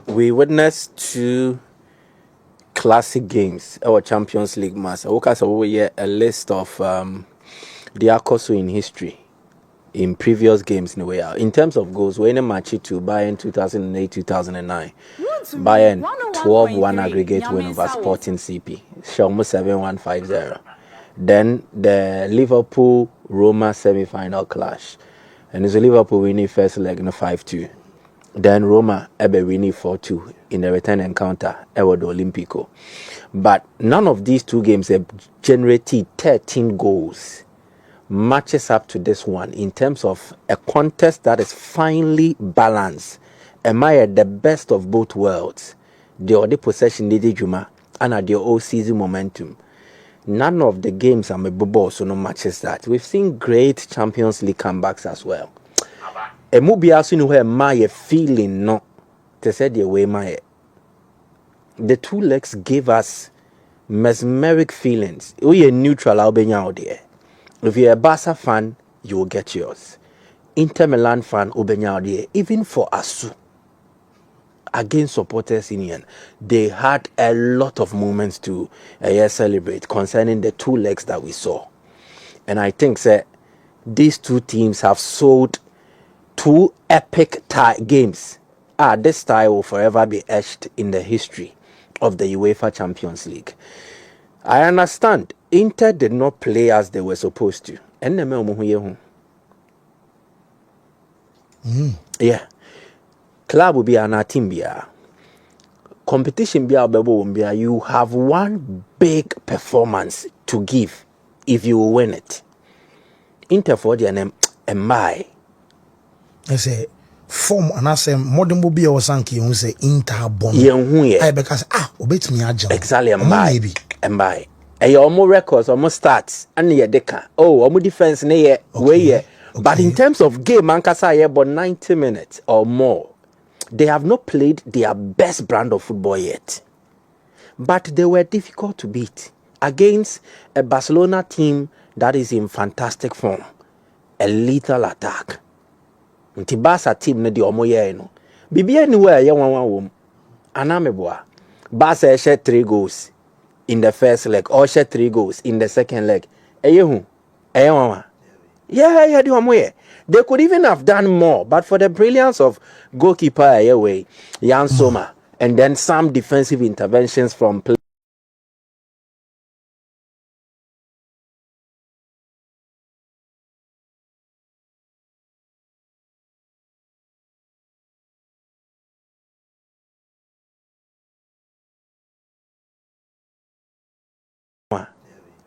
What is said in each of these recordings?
we witnessed two classic games, our Champions League match. We a list of the Akoso in history in previous games in a way. In terms of goals, we're in a match to Bayern 2008, 2009. Bayern 12-1 aggregate win over Sporting CP. Shalmo 7-1, 5-0. Then the Liverpool Roma semi-final clash. And it's Liverpool winning first leg in 5-2. Then Roma ebe winning 4-2 in the return encounter ever the Olympico. But none of these two games have generated 13 goals. Matches up to this one in terms of a contest that is finely balanced. Am I the best of both worlds? The other possession needed Juma and the all season momentum. None of the games are mebabo so no matches that. We've seen great Champions League comebacks as well. A movie also know where my feeling no to say the way my the two legs gave us mesmeric feelings. We are neutral Albania out there. If you're a Barca fan, you will get yours. Inter Milan fan, Albania out there. Even for Asu against supporters union, they had a lot of moments to celebrate concerning the two legs that we saw. And I think that these two teams have sold two epic games. This tie will forever be etched in the history of the UEFA Champions League. I understand Inter did not play as they were supposed to. Yeah. Club will be an team. Competition you have one big performance to give if you win it. Inter for the name I say form and I say modern will be our sanky you say Inter bon. Because obey me agent. Exactly by almost records, almost stats, and ye deca. Almost defense near way. But in terms of game, Mankasa about 90 minutes or more. They have not played their best brand of football yet. But they were difficult to beat against a Barcelona team that is in fantastic form. A lethal attack. Nti Barca team ne di omo ye no. Bibi anywhere ye wan wom. Anameboa. Barca shed 3 goals in the first leg or shed 3 goals in the second leg. Eyehu. Eyewa. Yeah, di omo ye. They could even have done more, but for the brilliance of goalkeeper Ayeway, Jan Sommer, and then some defensive interventions from players.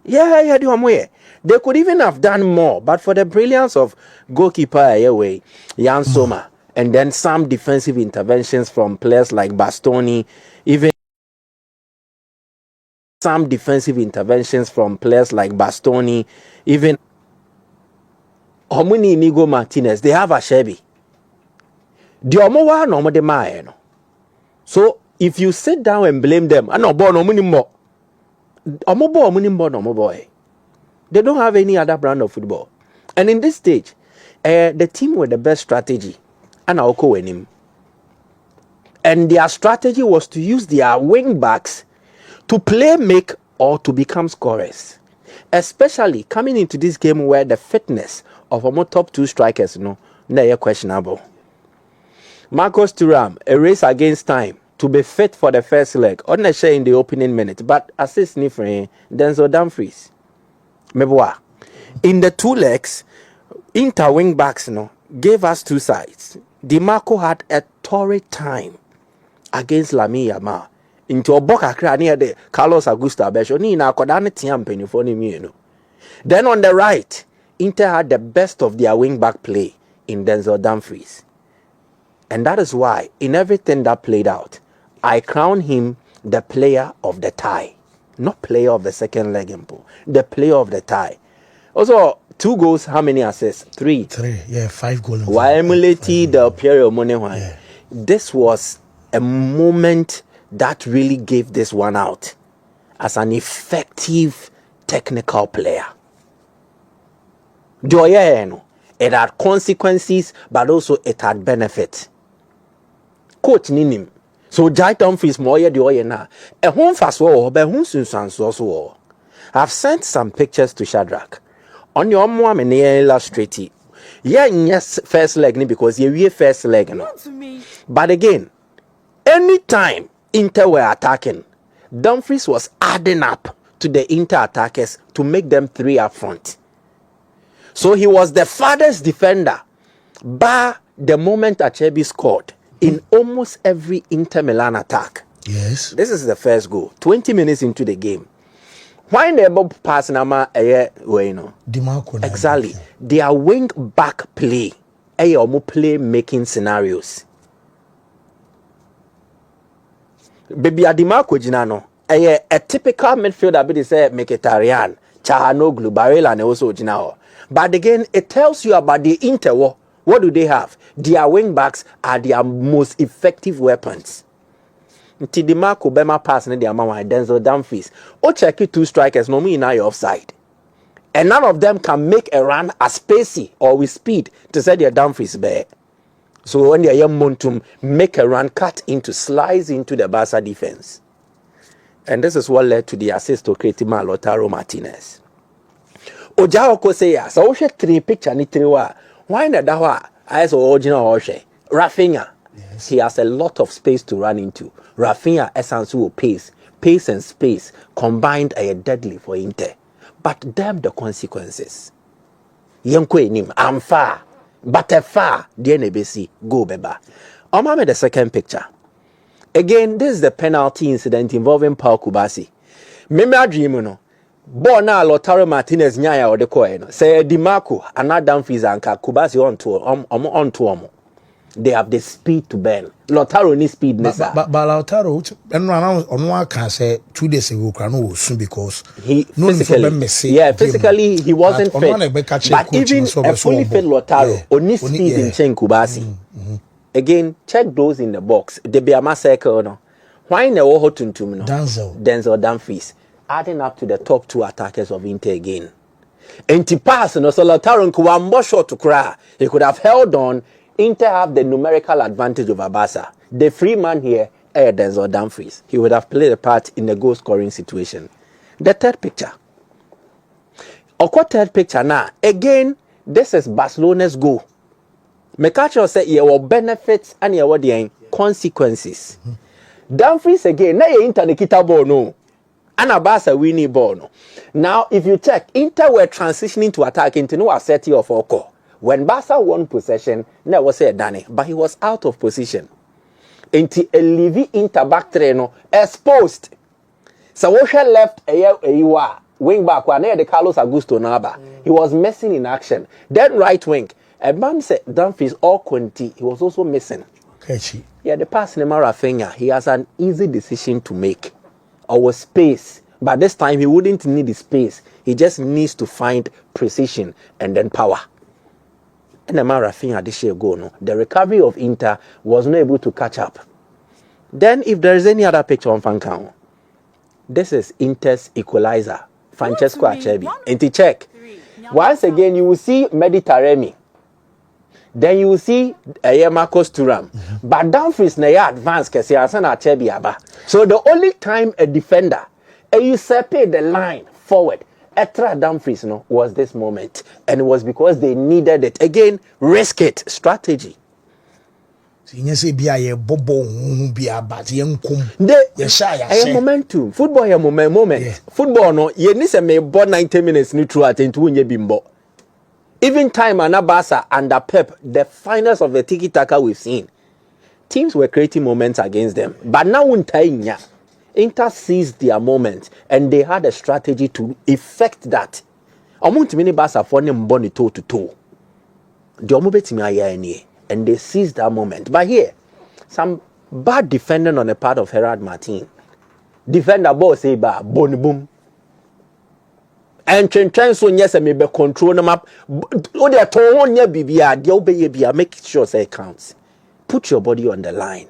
Yeah, di omo ye. They could even have done more, but for the brilliance of goalkeeper Ayeway, Jan Sommer, and then some defensive interventions from players like Bastoni, even some defensive interventions from players like Bastoni, even Homini Inigo Martinez, they have a Shebi. The Omowa no de mae no. So if you sit down and blame them, I no born Omunimbo. Omobo Omunimbo no boy. They don't have any other brand of football. And in this stage, the team with the best strategy, and I'll him. And their strategy was to use their wing backs to play make or to become scorers. Especially coming into this game where the fitness of our top 2 strikers, they questionable. Marcus Thuram, a race against time to be fit for the first leg. On the share in the opening minute, but assist ni for Denzel Dumfries. Meboa. In the 2 legs, Inter wing backs gave us 2 sides. DiMarco had a torrid time against Lamine Yamal. Into Oboka Kra near the Carlos Augusto Abesho ni na kodane tiam penifo ni mienu. Then on the right, Inter had the best of their wing back play in Denzel Dumfries. And that is why in everything that played out, I crown him the player of the tie. Not player of the second leg, the player of the tie. Also, 2 goals, how many assists? 3. 3, yeah, 5 goals. Why emulated the Pierre Money? This was a moment that really gave this one out as an effective technical player. It had consequences, but also it had benefit. Coach Ninim, So Jai Dumfries more the oye na. A home fast war, but who soon so. I've sent some pictures to Shadrach. On your mom and illustrate it. Yeah, yes, first leg because you first leg. No. But again, anytime Inter were attacking, Dumfries was adding up to the Inter attackers to make them 3 up front. So he was the farthest defender, bar the moment Acerbi scored in almost every Inter Milan attack. Yes. This is the first goal. 20 minutes into the game. Why never pass nama exactly. Their wing back play. Play making scenarios. Baby Adimarco Ginano. A typical midfielder be say Mkhitaryan, Çalhanoğlu, Barella and also Ginao. But again, it tells you about the Inter. What do they have? Their wing backs are their most effective weapons. Nti di Marco Bema pass ne di amawa Denzel Dumfries. O check it 2 strikers no mean now you're offside. And none of them can make a run as spacey or with speed to say their Dumfries bear. So when they are momentum make a run, cut into, slice into the Barca defense. And this is what led to the assist to Cretima Lautaro Martinez. Oja oko say ya, so she 3 picture ni 3 wa. Why na da wa? As original Oshe. Rafinha. Yes. He has a lot of space to run into. Rafinha essence will pace and space combined are deadly for Inter. But damn the consequences. Yenko nim, I'm far, but a far, DNBC, go beba. Omame the second picture. Again, this is the penalty incident involving Paul Kubasi. Remember dream no. Bona Lautaro Martinez nyaya or the coin. Say Di Marco, another Dumfries and Kubasi on to they have the speed to burn. Lautaro needs speed. But Lautaro, and on one can say 2 days ago, soon because he physically he wasn't fit. But even a fully fit Lautaro, only speed in Chen Kubasi. Again, check those in the box. They be a massacre. No, why in the Woho Tuntum? Denzel Dumfries, adding up to the top 2 attackers of Inter again. And to pass, no, so Lautaro could one more shot to cry. He could have held on. Inter have the numerical advantage over Barca. The free man here, Denzel Dumfries. He would have played a part in the goal scoring situation. The third picture. Third picture now. Again, this is Barcelona's goal. Mekacho said there were benefits and there were the consequences. Dumfries again, now Inter the kita ball no. And Barca winning ball no. Now, if you check, Inter were transitioning to attack into no asset of Oko. When Barca won possession, there was a Danny, but he was out of position. Until a Levi Inter back trainer exposed. So what left a wing back one the Carlos Augusto Naba. He was missing in action. Then right wing, a man said Dumfries or Conti, he was also missing. Okay. Yeah, the pass in Rafinha, he has an easy decision to make. Our space. But this time he wouldn't need the space. He just needs to find precision and then power. And the Rafinha this year go no. The recovery of Inter was not able to catch up. Then if there is any other picture on Fancao, this is Inter's equalizer, Francesco Acerbi. And to check, once again you will see Meditaremi. Then you will see Marcos Thuram. But Dumfries na ya advance kasi Asan Acerbi aba. So the only time a defender usurped the line forward Etra Dumfries was this moment, and it was because they needed it. Again, risk it strategy. Momentum. Football is moment. Yeah. Football no, you need to make 90 minutes throughout into bimbo. Even time Barca under Pep, the finals of the tiki taka we've seen, teams were creating moments against them, but now Inter seized their moment and they had a strategy to effect that. Many Barca for them born toe to toe. And they seized that moment. But here, some bad defending on the part of Gerard Martin. Defender ball say ba bone boom. And so yes, I may be control them up. Oh, they are torn near BBR. They obey make sure say it counts. Put your body on the line.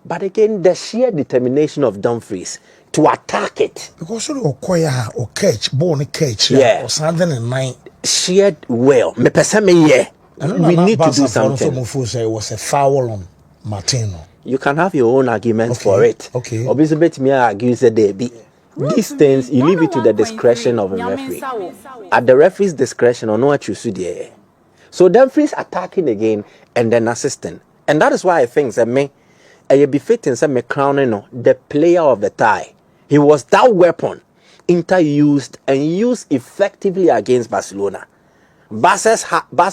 But again, the sheer determination of Dumfries to attack it. Because you or catch, born catch, or something in mind. Sheared well. Me person me yeah. We need to do something. It was a foul on. Martino. You can have your own arguments Okay. for it. Okay. Obviously, bet me argue say there be. These things you leave it to the discretion of a referee. At the referee's discretion, or no what you see there. So Dumfries attacking again and then assisting. And that is why I think that me, I be fitting some crowning the player of the tie. He was that weapon Inter used and used effectively against Barcelona. Barca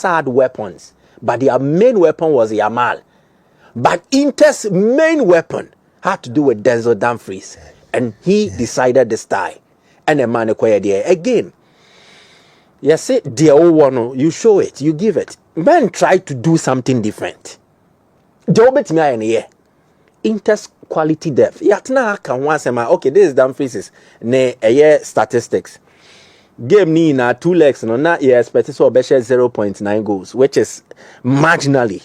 had weapons, but their main weapon was Yamal. But Inter's main weapon had to do with Denzel Dumfries. And he decided this tie. And a man acquired there. Again, you say, dear old one, you show it, you give it. Man try to do something different. Job it me in here. Inter's quality depth. Yatna can once say, okay, this is Dumfries. Ne a year statistics. Game ni na 2 legs, no, na you expect to 0.9 goals, which is marginally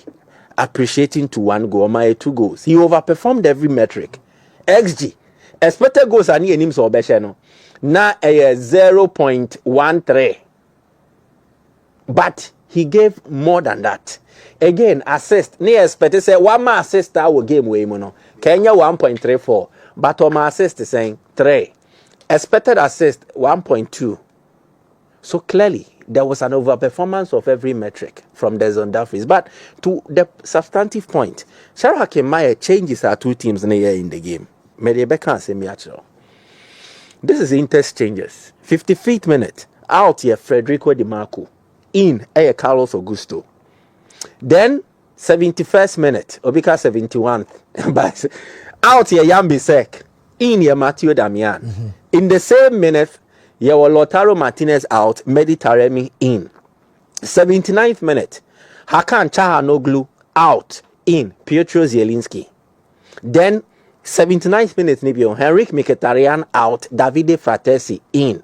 appreciating to 1 goal, my 2 goals. He overperformed every metric. XG. Expected goals are near him so no. Na a 0.13. But he gave more than that. Again, assist. Near expected say 1 more assist our game way mono. Kenya 1.34. But on my assist is saying 3. Expected assist 1.2. So clearly, there was an overperformance of every metric from the Dumfries. But to the substantive point, Sarah Kemaya changes our 2 teams in the game. Mediabeka say me actually. This is Inter's changes. 55th minute, out here Federico Di Marco. In Carlos Augusto. Then 71st minute, Obika 71th. But out here Yambisek. In here Matthew Damian. Mm-hmm. In the same minute, here was Lautaro Martinez out, Taremi in. 79th minute, Hakan Çalhanoğlu out, in, Pietro Zielinski. Then 79th minute, Henrik Mkhitaryan out, Davide Fratesi in.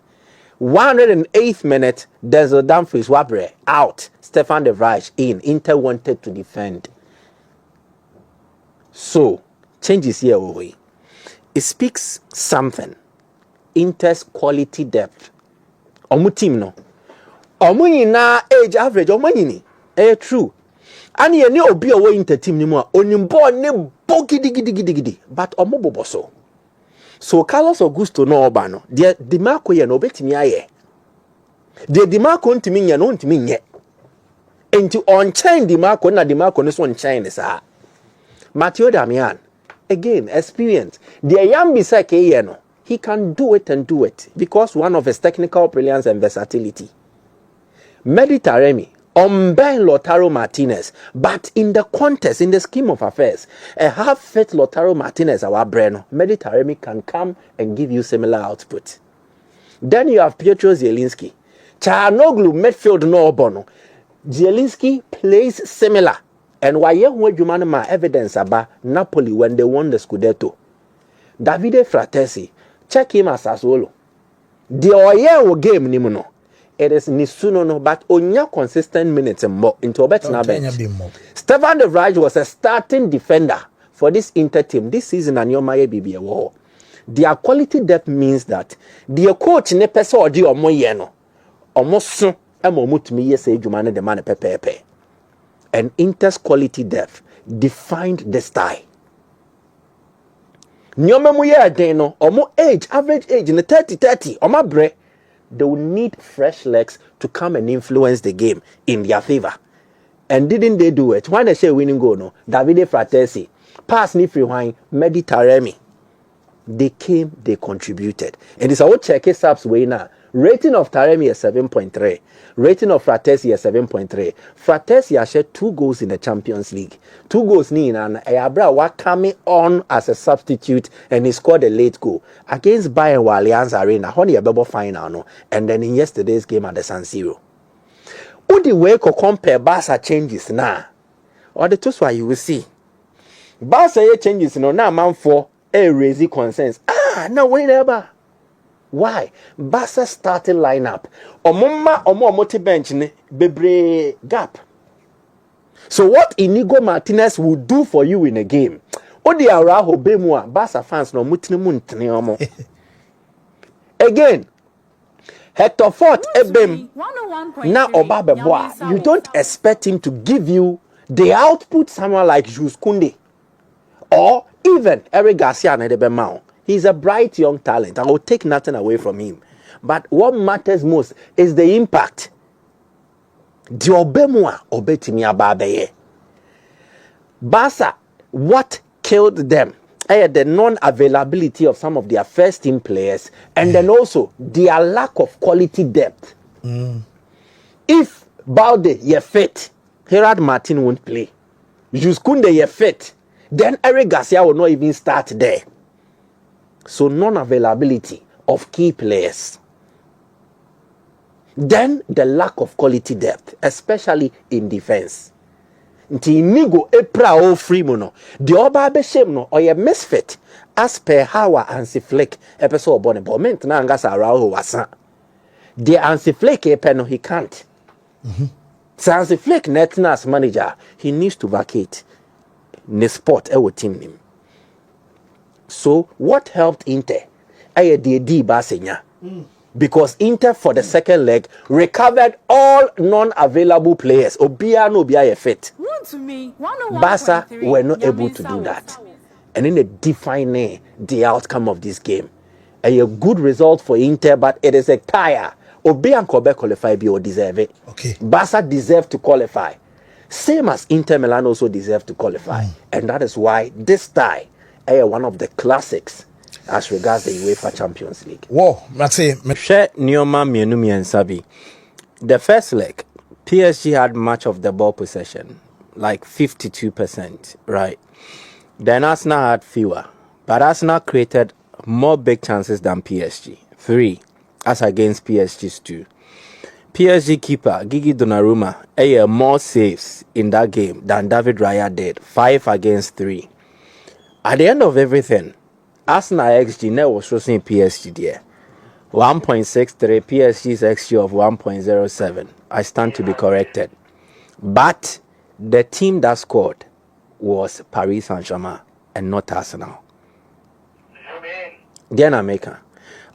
108th minute, Denzel Dumfries Wabre out, Stefan de Vrij in. Inter wanted to defend. So, changes here away. It speaks something. Inter's quality depth. Omu team no. Omu nyina age average omu nyini. True. And ye ne obi owo Inter team ni mu a onimbo ne bo gidi. But omu bobo so. So Carlos Augusto no oba no. De Di Marco ye no betimi aye. De Di Marco ntimi nya no ntimi nye. Enti on chain Di Marco na Di Marco ne so on chain sa. Matthew Damian again experience. De Yambisa ke ye no. He can do it and do it because one of his technical brilliance and versatility. Taremi, Ben Lautaro Martinez, but in the contest, in the scheme of affairs, a half-fit Lautaro Martinez, our Breno, Taremi can come and give you similar output. Then you have Pietro Zielinski. Çalhanoğlu midfield no bono. Zielinski plays similar. And why you man evidence about Napoli when they won the Scudetto. Davide Fratesi. Check him as Sassuolo. The Oyewo game ni no. It is Nisuno no, but onya consistent minutes and more into a better bench. Stefan de Vrij was a starting defender for this Inter team this season and your Maya BB war. Their quality depth means that the coach ne pesa odi omo ye no. Omo so emo mutumi ye say jumane de man pepepe. And Inter's quality depth defined the style. Nyoma mu ye den no omo age average age in the 30 omo bre they will need fresh legs to come and influence the game in their favor. And didn't they do it? When they say winning goal no Davide Fratesi pass ni free wine Taremi. They came, they contributed. And it's our check it subs way now. Rating of Taremi is 7.3. Rating of Fratesi is 7.3. Fratesi has shared 2 goals in the Champions League. 2 goals and Ayabra was coming on as a substitute and he scored a late goal against Bayern Allianz Arena. Honey a bubble final no. And then in yesterday's game at the San Siro. Who the way to compare Barca changes now? Or the two why you will see. Barca changes no now man for raising concerns. No way never. Why? Barca starting lineup. Omo bench ne bebre gap. So what Inigo Martinez will do for you in a game? Odi Araujo bemua Barca fans no mutini muntini omo. Again, Hector Fort ebem na Obabeboa. You don't expect him to give you the output someone like Jules Koundé Or even Eric Garcia and Edebemao. He's a bright young talent. I will take nothing away from him. But what matters most is the impact. The Obemwa Obetimi Ababeye. Barca, what killed them? The non-availability of some of their first team players, and then also their lack of quality depth. If Balde you're fit, Gerard Martin won't play. Juskunde you're fit, then Eric Garcia will not even start there. So non-availability of key players. Then the lack of quality depth, especially in defense. Nti nigo epra o free mono. The oba be shame no or ye misfit as per how Hansi Flick episode obone moment na angasa Araujo wasa. The Hansi Flick no he can't. So Hansi Flick netina as manager, he needs to vacate the spot e wo team nim. So what helped Inter? The Basenya. Because Inter for the second leg recovered all non-available players. Obia no Obia fit. Barca were not able to do that. And then they define the outcome of this game. A good result for Inter, but it is a tire. Obia and Kobe qualify or deserve it. Okay. Barca deserve to qualify. Same as Inter Milan also deserve to qualify. And that is why this tie one of the classics as regards the UEFA Champions League. Whoa, that's it. Share Nioma Mienumi and Sabi. The first leg, PSG had much of the ball possession, like 52%, right? Then Arsenal had fewer, but Arsenal created more big chances than PSG, 3, as against PSG's 2. PSG keeper Gigi Donnarumma more saves in that game than David Raya did, 5 against 3. At the end of everything, Arsenal XG net was showing PSG there. 1.63, PSG's XG of 1.07. I stand to be corrected. But the team that scored was Paris Saint-Germain and not Arsenal. Then America.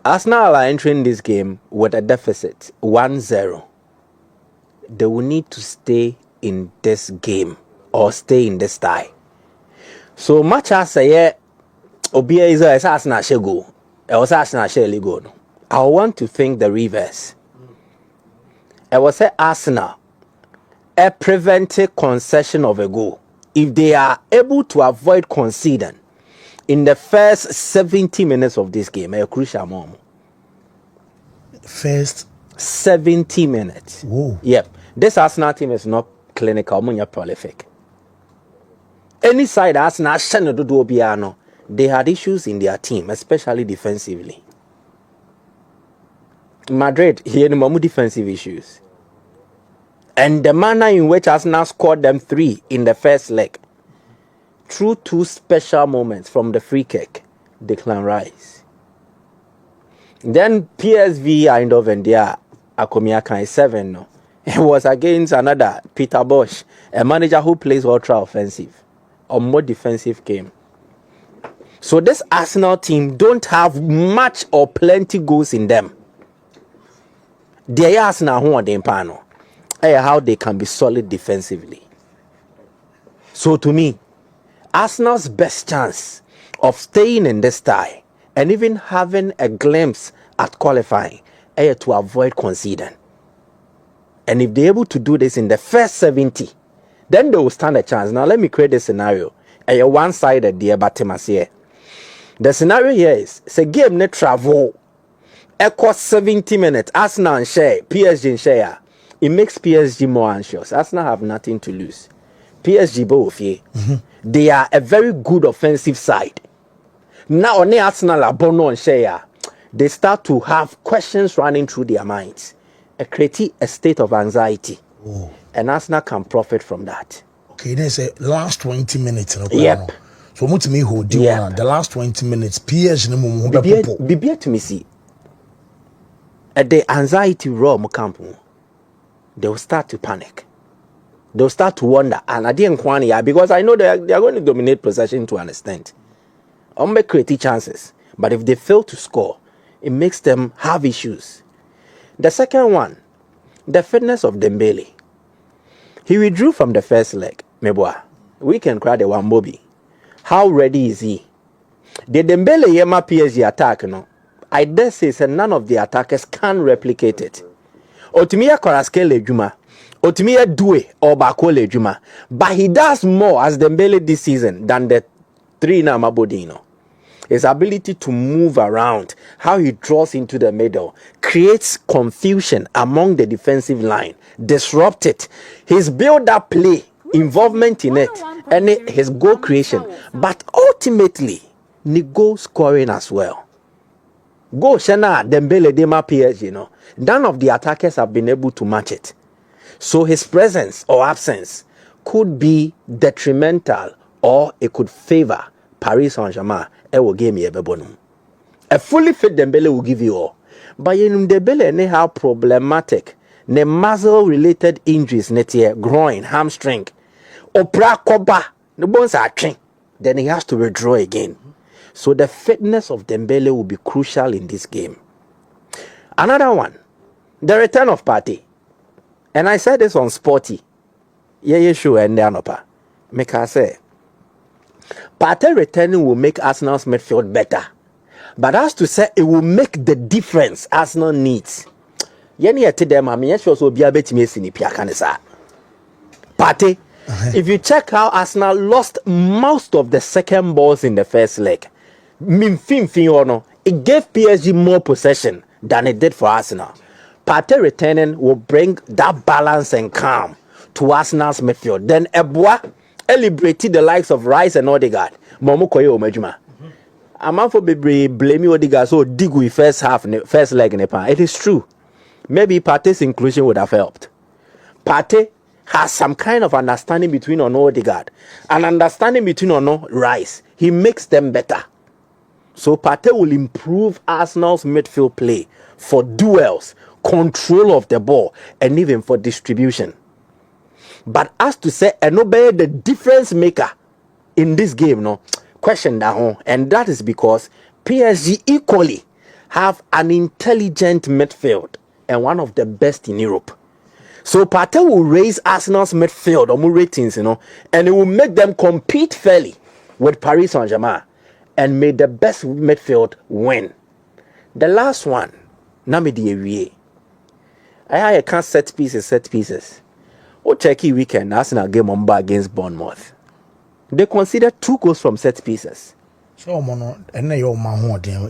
Arsenal are entering this game with a deficit 1-0. They will need to stay in this game or stay in this tie. So much as Obia is a Arsenal shall go, or Arsenal shall go. I want to think the reverse. I will say Arsenal a preventive concession of a goal if they are able to avoid conceding in the first 70 minutes of this game. A crucial moment. First 70 minutes. Whoa. Yep. This Arsenal team is not clinical, but prolific. Any side Arsenal they had issues in their team, especially defensively. Madrid here no defensive issues. And the manner in which Arsenal scored them 3 in the first leg, through 2 special moments from the free kick, Declan Rice. Then PSV Eindhoven there, Akomiakai 7 no. It was against another Peter Bosch, a manager who plays ultra offensive or more defensive game. So this Arsenal team don't have much or plenty goals in them. They Arsenal who are the pano. How they can be solid defensively. So to me, Arsenal's best chance of staying in this tie and even having a glimpse at qualifying to avoid conceding. And if they're able to do this in the first 70, then they will stand a chance. Now let me create a scenario. A one-sided dear Batimas here. The scenario here is it's a game net travel. Equal 70 minutes. Arsenal share, PSG share. It makes PSG more anxious. Arsenal have nothing to lose. PSG both here. They are a very good offensive side. Now on the Arsenal are bono and share. They start to have questions running through their minds. Creating a state of anxiety. Oh. And Arsenal can profit from that. Okay, there's a last 20 minutes. Yep. So much me hold you on the last 20 minutes. PSG no mo be to me see. At the anxiety raw camp, they will start to panic. They will start to wonder. And I didn't want because I know they are going to dominate possession to an extent. Or make creative chances. But if they fail to score, it makes them have issues. The second one, the fitness of Dembele. He withdrew from the first leg. Meboa, we can cry the one Bobby. How ready is he? The Dembele Yema PSG attack, no? I dare say none of the attackers can replicate it. Otimia Koraskele Juma, Otimia Due or Bakole Juma, but he does more as Dembele this season than the three na Mabodino. His ability to move around, how he draws into the middle, creates confusion among the defensive line, disrupt it. His build-up play, involvement in it, and his goal creation, but ultimately, the goal scoring as well. Go Shana Dembele Dema PSG, none of the attackers have been able to match it. So his presence or absence could be detrimental or it could favor Paris Saint-Germain. A fully fit Dembele will give you all. But in Dembele ne how problematic ne muscle related injuries netie groin, hamstring, opra koba, the bones are trained. Then he has to withdraw again. So the fitness of Dembele will be crucial in this game. Another one, the return of Partey. And I said this on Sporty. Yeah, sure, and Anopa. Make I say, Partey returning will make Arsenal's midfield better. But as to say, it will make the difference Arsenal needs. Yeni ete dem ami yesho so bia betimi esi ni pia kanisa. Partey, if you check how Arsenal lost most of the second balls in the first leg, it gave PSG more possession than it did for Arsenal. Partey returning will bring that balance and calm to Arsenal's midfield. Then Eboa liberated the likes of Rice and Odegaard. Momo koye omejuma. Among for blame Odegaard so digui first leg in the pan. It is true. Maybe Partey's inclusion would have helped. Partey has some kind of understanding between Odegaard, an understanding between Rice. He makes them better. So Partey will improve Arsenal's midfield play for duels, control of the ball, and even for distribution. But as to say, Enobe the difference maker in this game, question that one, and that is because PSG equally have an intelligent midfield and one of the best in Europe. So Partey will raise Arsenal's midfield or more ratings, and it will make them compete fairly with Paris Saint-Germain. And made the best midfield win. The last one, Namidi Ewie. I can't set pieces. O checky weekend, Arsenal game on bar against Bournemouth. They consider 2 goals from set pieces. So,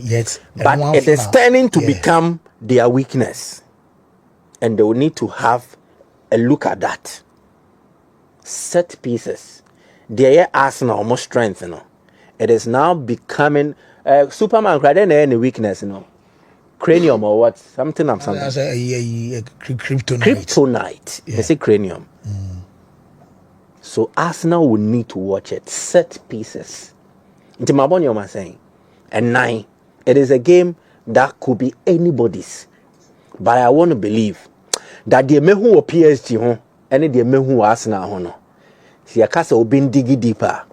yet, but it is turning to become their weakness. And they will need to have a look at that. Set pieces. Their Arsenal almost strength, It is now becoming Superman cried any weakness, cranium or what? Something. Kryptonite. Yeah. I say cranium. So Arsenal will need to watch it. Set pieces. Intimabonyo saying. And 9. It is a game that could be anybody's. But I want to believe that the mehu or PSG and the mehu Arsenal no. See a castle been digging deeper.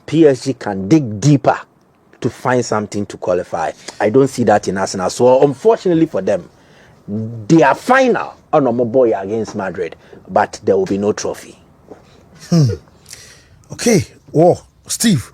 PSG can dig deeper to find something to qualify. I don't see that in Arsenal. So unfortunately for them, they are final on a boy against Madrid, but there will be no trophy. Okay. Steve,